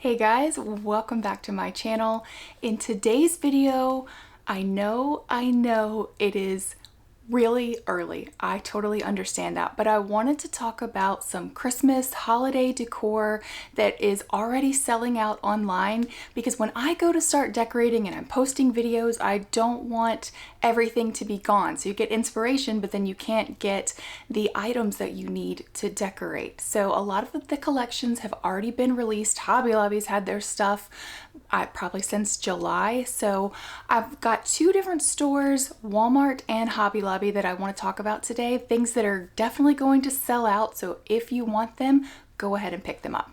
Hey guys, welcome back to my channel. In today's video, I know it is really early. I totally understand that, but I wanted to talk about some Christmas holiday decor that is already selling out online, because when I go to start decorating and I'm posting videos, I don't want everything to be gone. So you get inspiration, but then you can't get the items that you need to decorate. So a lot of the collections have already been released. Hobby Lobby's had their stuff probably since July. So I've got two different stores, Walmart and Hobby Lobby, that I want to talk about today. Things that are definitely going to sell out. So if you want them, go ahead and pick them up.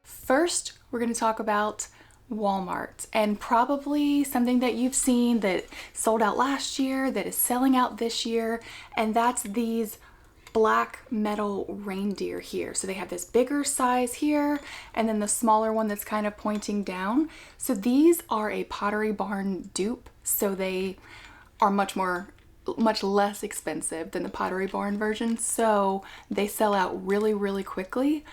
First, we're going to talk about Walmart, and probably something that you've seen that sold out last year that is selling out this year, and that's these black metal reindeer here. So they have this bigger size here and then the smaller one that's kind of pointing down. So these are a Pottery Barn dupe, so they are much less expensive than the Pottery Barn version, so they sell out really quickly.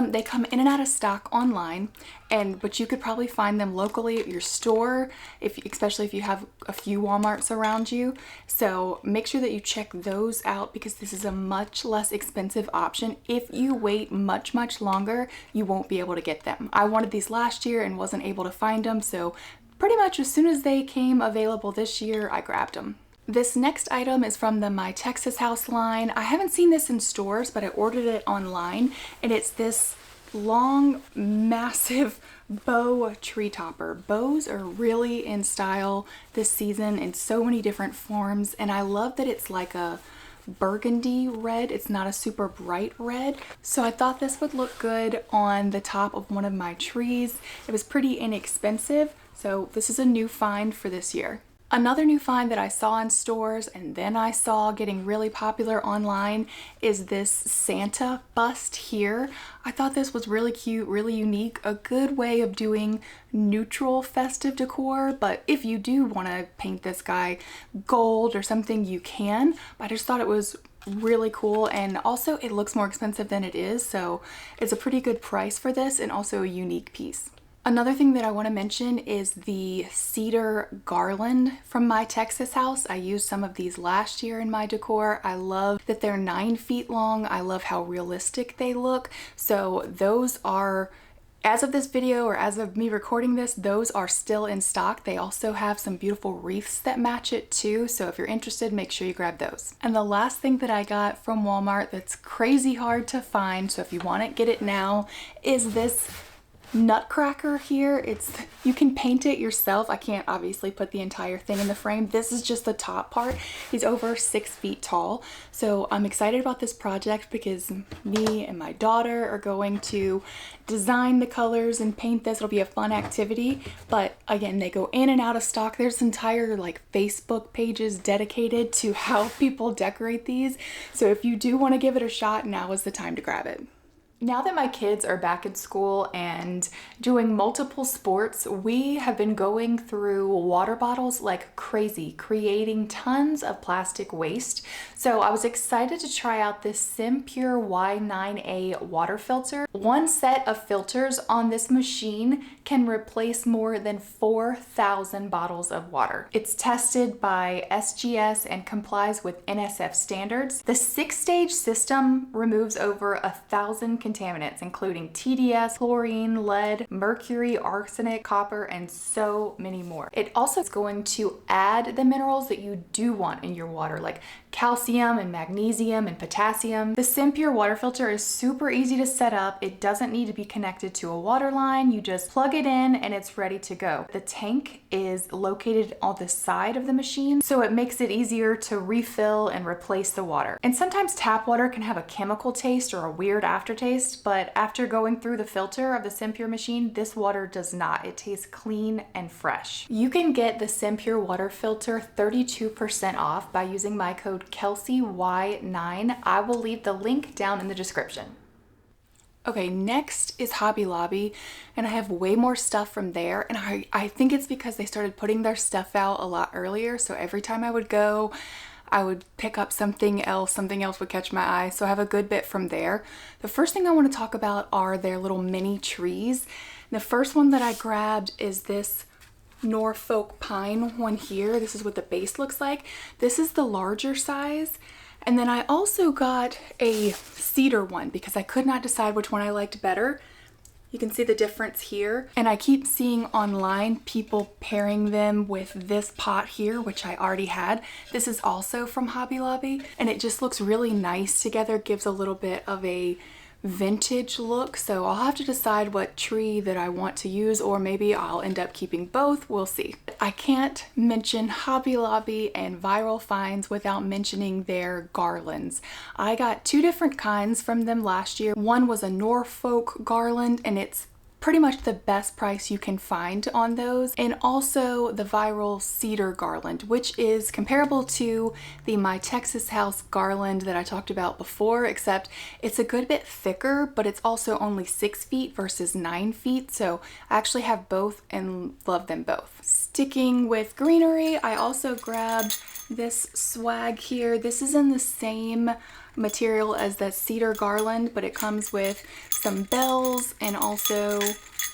They come in and out of stock online, but you could probably find them locally at your store, especially if you have a few Walmarts around you. So make sure that you check those out, because this is a much less expensive option. If you wait much longer, you won't be able to get them. I wanted these last year and wasn't able to find them, so pretty much as soon as they came available this year, I grabbed them. This next item is from the My Texas House line. I haven't seen this in stores, but I ordered it online, and it's this long, massive bow tree topper. Bows are really in style this season in so many different forms, and I love that it's like a burgundy red. It's not a super bright red. So I thought this would look good on the top of one of my trees. It was pretty inexpensive, so this is a new find for this year. Another new find that I saw in stores and then I saw getting really popular online is this Santa bust here. I thought this was really cute, really unique, a good way of doing neutral festive decor, but if you do want to paint this guy gold or something, you can. But I just thought it was really cool, and also it looks more expensive than it is, so it's a pretty good price for this and also a unique piece. Another thing that I want to mention is the cedar garland from My Texas House. I used some of these last year in my decor. I love that they're 9 feet long. I love how realistic they look. So those are, as of this video or as of me recording this, those are still in stock. They also have some beautiful wreaths that match it too. So if you're interested, make sure you grab those. And the last thing that I got from Walmart that's crazy hard to find, so if you want it, get it now, is this nutcracker here. You can paint it yourself. I can't obviously put the entire thing in the frame. This is just the top part. He's over 6 feet tall. So I'm excited about this project because me and my daughter are going to design the colors and paint this. It'll be a fun activity. But again, they go in and out of stock. There's entire Facebook pages dedicated to how people decorate these. So if you do want to give it a shot, now is the time to grab it. Now that my kids are back in school and doing multiple sports, we have been going through water bottles like crazy, creating tons of plastic waste. So I was excited to try out this Simpure Y9A water filter. One set of filters on this machine can replace more than 4,000 bottles of water. It's tested by SGS and complies with NSF standards. The 6-stage system removes over 1,000 contaminants, including TDS, chlorine, lead, mercury, arsenic, copper, and so many more. It also is going to add the minerals that you do want in your water, like calcium and magnesium and potassium. The Simpure water filter is super easy to set up. It doesn't need to be connected to a water line. You just plug it in and it's ready to go. The tank is located on the side of the machine, so it makes it easier to refill and replace the water. And sometimes tap water can have a chemical taste or a weird aftertaste, but after going through the filter of the Simpure machine, this water does not. It tastes clean and fresh. You can get the Simpure water filter 32% off by using my code KelseyY9. I will leave the link down in the description. Okay, next is Hobby Lobby, and I have way more stuff from there, and I think it's because they started putting their stuff out a lot earlier, so every time I would go, I would pick up something else would catch my eye, so I have a good bit from there. The first thing I want to talk about are their little mini trees. The first one that I grabbed is this Norfolk pine one here. This is what the base looks like. This is the larger size. And then I also got a cedar one because I could not decide which one I liked better. You can see the difference here. And I keep seeing online people pairing them with this pot here, which I already had. This is also from Hobby Lobby, and it just looks really nice together. Gives a little bit of a vintage look, so I'll have to decide what tree that I want to use, or maybe I'll end up keeping both. We'll see. I can't mention Hobby Lobby and Viral Finds without mentioning their garlands. I got two different kinds from them last year. One was a Norfolk garland, and it's pretty much the best price you can find on those, and also the Viral cedar garland, which is comparable to the My Texas House garland that I talked about before, except it's a good bit thicker, but it's also only 6 feet versus 9 feet, so I actually have both and love them both. Sticking with greenery, I also grabbed this swag here. This is in the same material as that cedar garland, but it comes with some bells and also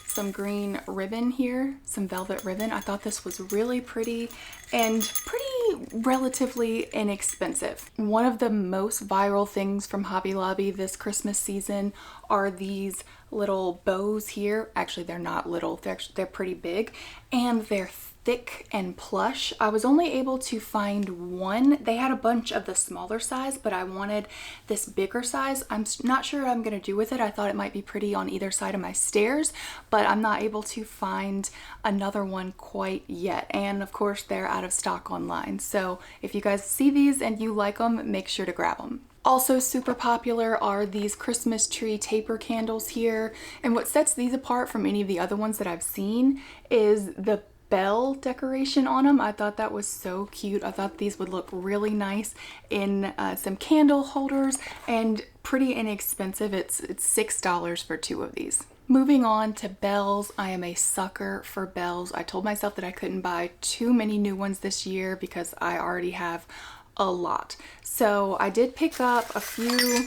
some green ribbon here, some velvet ribbon. I thought this was really pretty and pretty relatively inexpensive. One of the most viral things from Hobby Lobby this Christmas season are these little bows here. Actually, they're not little, they're pretty big, and they're thick and plush. I was only able to find one. They had a bunch of the smaller size, but I wanted this bigger size. I'm not sure what I'm gonna do with it. I thought it might be pretty on either side of my stairs, but I'm not able to find another one quite yet. And of course, they're out of stock online. So if you guys see these and you like them, make sure to grab them. Also super popular are these Christmas tree taper candles here. And what sets these apart from any of the other ones that I've seen is the bell decoration on them. I thought that was so cute. I thought these would look really nice in some candle holders, and pretty inexpensive. It's $6 for 2 of these. Moving on to bells, I am a sucker for bells. I told myself that I couldn't buy too many new ones this year because I already have a lot. So I did pick up a few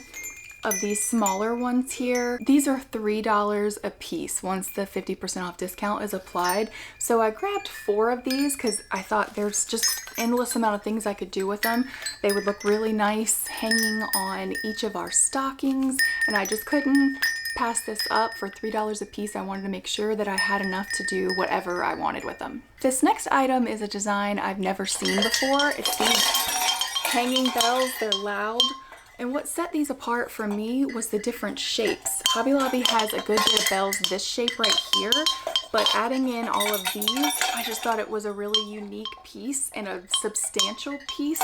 of these smaller ones here. These are $3 a piece once the 50% off discount is applied. So I grabbed 4 of these because I thought there's just endless amount of things I could do with them. They would look really nice hanging on each of our stockings, and I just couldn't pass this up. For $3 a piece, I wanted to make sure that I had enough to do whatever I wanted with them. This next item is a design I've never seen before. It's these hanging bells. They're loud. And what set these apart for me was the different shapes. Hobby Lobby has a good bit of bells this shape right here, but adding in all of these, I just thought it was a really unique piece and a substantial piece.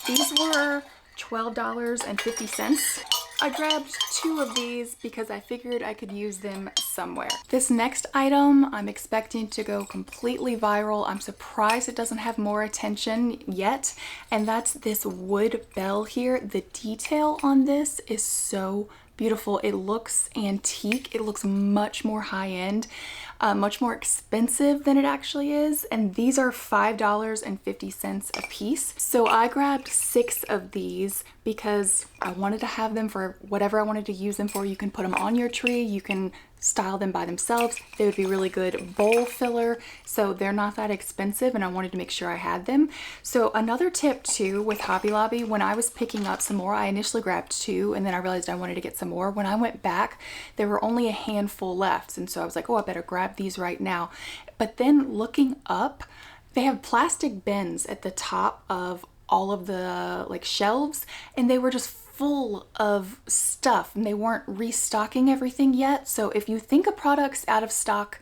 These were $12.50. I grabbed 2 of these because I figured I could use them somewhere. This next item I'm expecting to go completely viral. I'm surprised it doesn't have more attention yet, and that's this wood bell here. The detail on this is so beautiful. It looks antique. It looks much more high-end, much more expensive than it actually is, and these are $5.50 a piece. So I grabbed 6 of these because I wanted to have them for whatever I wanted to use them for. You can put them on your tree, you can style them by themselves. They would be really good bowl filler, so they're not that expensive, and I wanted to make sure I had them. So another tip too with Hobby Lobby, when I was picking up some more, I initially grabbed 2 and then I realized I wanted to get some more. When I went back, there were only a handful left, and so I was like, oh, I better grab these right now. But then looking up, they have plastic bins at the top of all of the like shelves, and they were just full of stuff, and they weren't restocking everything yet. So if you think a product's out of stock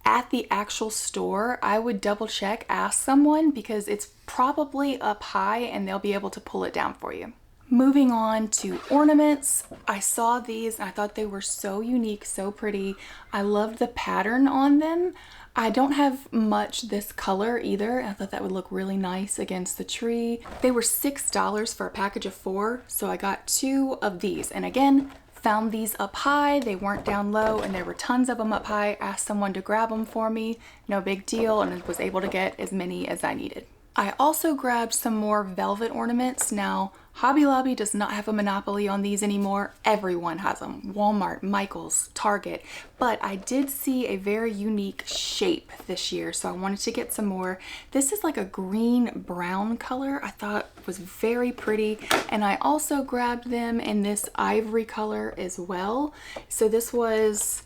at the actual store, I would double check, ask someone, because it's probably up high and they'll be able to pull it down for you. Moving on to ornaments, I saw these and I thought they were so unique, so pretty. I loved the pattern on them. I don't have much this color either. I thought that would look really nice against the tree. They were $6 for a package of 4, so I got 2 of these. And again, Found these up high, they weren't down low, and there were tons of them up high. Asked someone to grab them for me, no big deal, and was able to get as many as I needed. I also grabbed some more velvet ornaments. Now, Hobby Lobby does not have a monopoly on these anymore. Everyone has them. Walmart, Michael's, Target. But I did see a very unique shape this year, so I wanted to get some more. This is like a green-brown color. I thought was very pretty. And I also grabbed them in this ivory color as well. So this was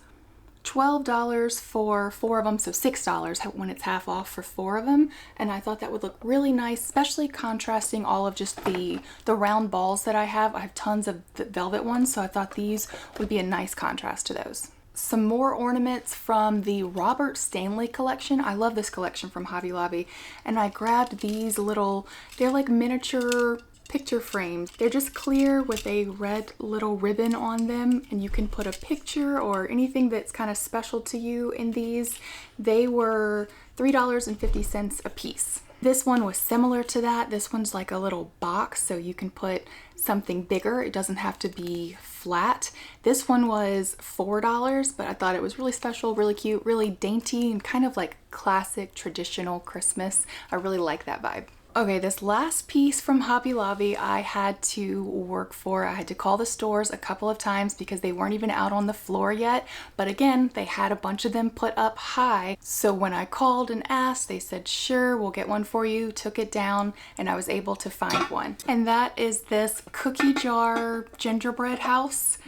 $12 for 4 of them, so $6 when it's half off for 4 of them. And I thought that would look really nice, especially contrasting all of just the round balls that I have. I have tons of the velvet ones, so I thought these would be a nice contrast to those. Some more ornaments from the Robert Stanley collection. I love this collection from Hobby Lobby. And I grabbed these little, they're like miniature picture frames. They're just clear with a red little ribbon on them, and you can put a picture or anything that's kind of special to you in these. They were $3.50 a piece. This one was similar to that. This one's like a little box, so you can put something bigger. It doesn't have to be flat. This one was $4, but I thought it was really special, really cute, really dainty, and kind of like classic traditional Christmas. I really like that vibe. Okay, this last piece from Hobby Lobby I had to work for. I had to call the stores a couple of times because they weren't even out on the floor yet. But again, they had a bunch of them put up high. So when I called and asked, they said, sure, we'll get one for you, took it down, and I was able to find one. And that is this cookie jar gingerbread house.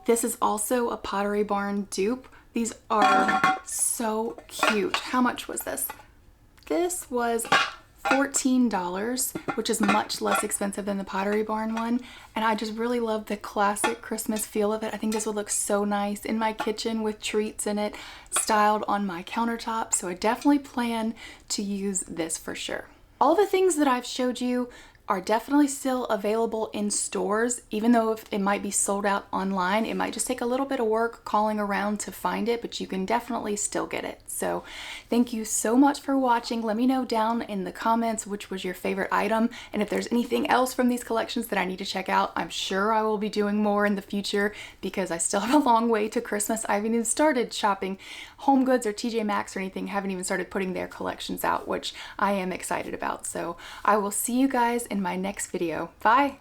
This is also a Pottery Barn dupe. These are so cute. How much was this? This was $14, which is much less expensive than the Pottery Barn one. And I just really love the classic Christmas feel of it. I think this would look so nice in my kitchen with treats in it, styled on my countertop. So I definitely plan to use this for sure. All the things that I've showed you are definitely still available in stores, even though if it might be sold out online. It might just take a little bit of work calling around to find it, but you can definitely still get it. So thank you so much for watching. Let me know down in the comments which was your favorite item, and if there's anything else from these collections that I need to check out. I'm sure I will be doing more in the future because I still have a long way to Christmas. I haven't even started shopping Home Goods or TJ Maxx or anything. Haven't even started putting their collections out, which I am excited about. So I will see you guys in my next video. Bye!